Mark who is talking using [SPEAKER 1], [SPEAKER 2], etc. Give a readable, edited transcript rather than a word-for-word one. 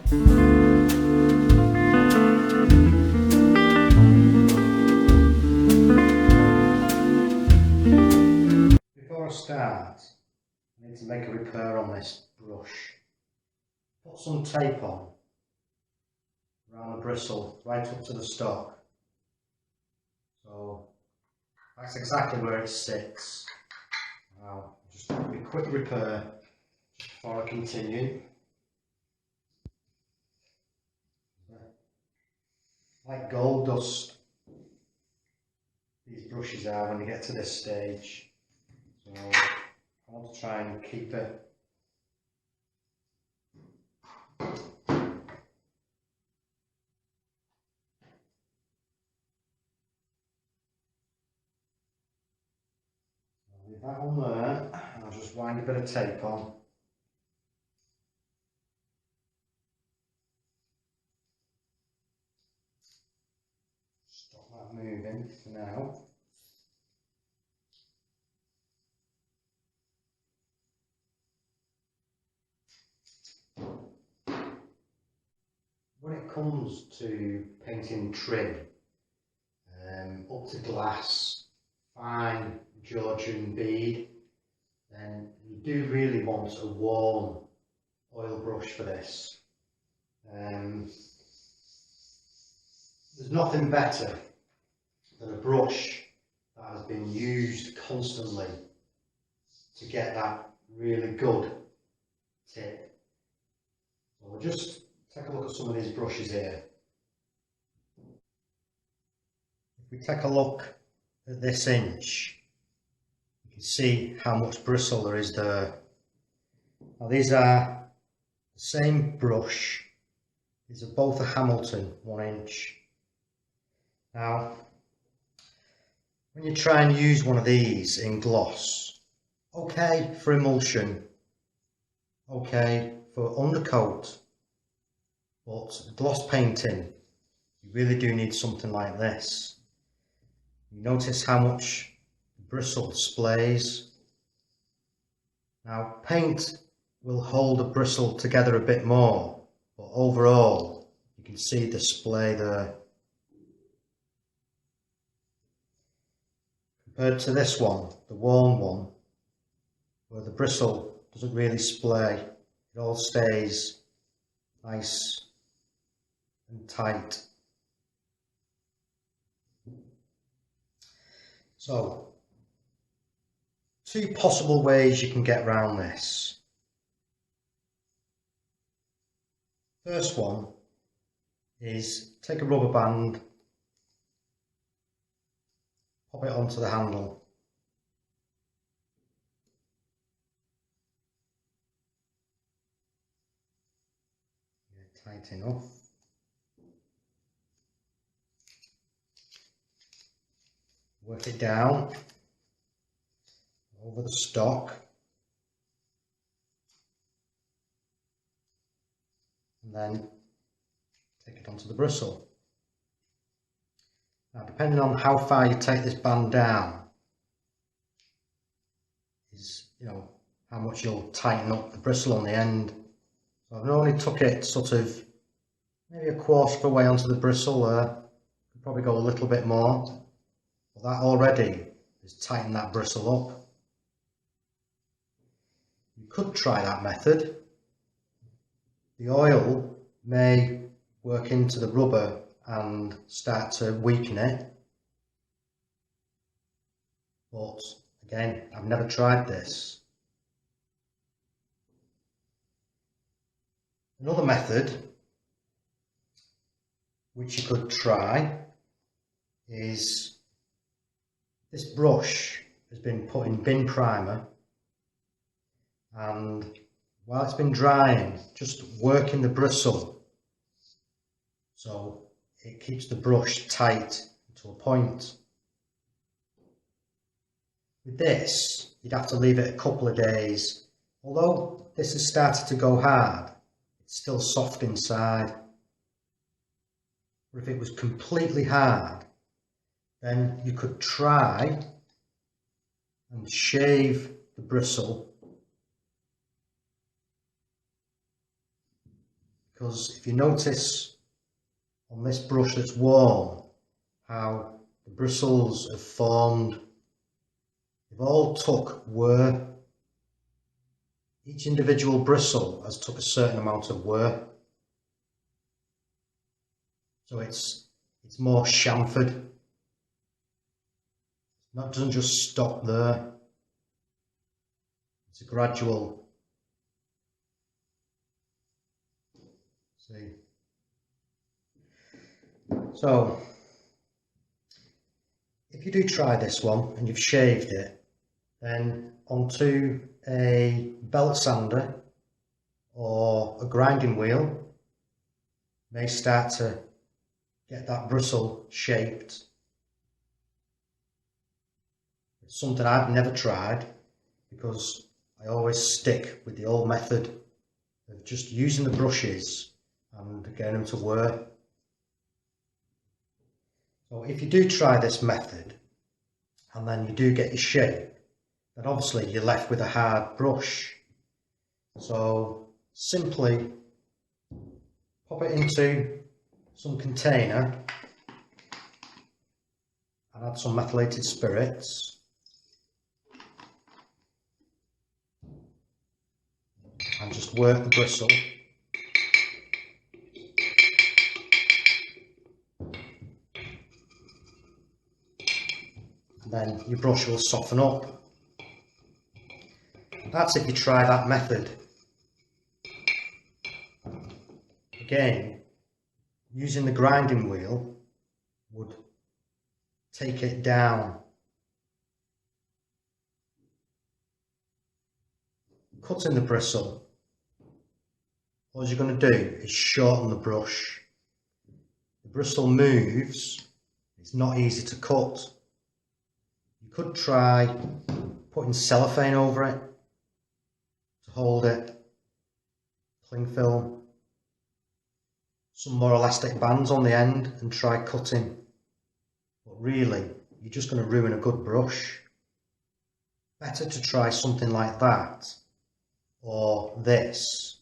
[SPEAKER 1] Before I start, I need to make a repair on this brush. Put some tape on around the bristle right up to the stock. So that's exactly where it sits. Now just do a quick repair before I continue. Like gold dust, these brushes are when you get to this stage. So I want to try and keep it leave that on there, and I'll just wind a bit of tape on. Stop that moving for now. When it comes to painting trim, up to glass, fine Georgian bead, then you do really want a warm oil brush for this. There's nothing better than a brush that has been used constantly to get that really good tip. So we'll just take a look at some of these brushes here. If we take a look at this inch, you can see how much bristle there is there. Now these are the same brush. These are both a Hamilton 1 inch. Now, when you try and use one of these in gloss, okay for emulsion, okay for undercoat, but gloss painting, you really do need something like this. You notice how much the bristle splays. Now, paint will hold the bristle together a bit more, but overall, you can see the splay there. Compared to this one, the worn one, where the bristle doesn't really splay, it all stays nice and tight. So, two possible ways you can get around this. First one is take a rubber band, pop it onto the handle. Tight enough. Work it down over the stock. And then take it onto the bristle. Now, depending on how far you take this band down, is how much you'll tighten up the bristle on the end. So I've only took it sort of maybe a quarter of the way onto the bristle there. Could probably go a little bit more, but that already has tightened that bristle up. You could try that method. The oil may work into the rubber and start to weaken it, but again, I've never tried this. Another method which you could try is this brush has been put in bin primer, and while it's been drying, just working the bristle so it keeps the brush tight to a point. With this, you'd have to leave it a couple of days. Although this has started to go hard, it's still soft inside. But if it was completely hard, then you could try and shave the bristle because if you notice on this brush that's warm how the bristles have formed, they've all took wear. Each individual bristle has took a certain amount of wear, so it's more chamfered. That doesn't just stop there, it's a gradual. See, so if you do try this one and you've shaved it, then onto a belt sander or a grinding wheel may start to get that bristle shaped. It's something I've never tried because I always stick with the old method of just using the brushes and getting them to wear. So if you do try this method and then you do get your shape, then obviously you're left with a hard brush. So simply pop it into some container and add some methylated spirits. And just work the bristle. And then your brush will soften up. That's if you try that method. Again, using the grinding wheel would take it down. Cutting the bristle, all you're going to do is shorten the brush. The bristle moves, it's not easy to cut. You could try putting cellophane over it to hold it, cling film, some more elastic bands on the end and try cutting. But really, you're just going to ruin a good brush. Better to try something like that or this.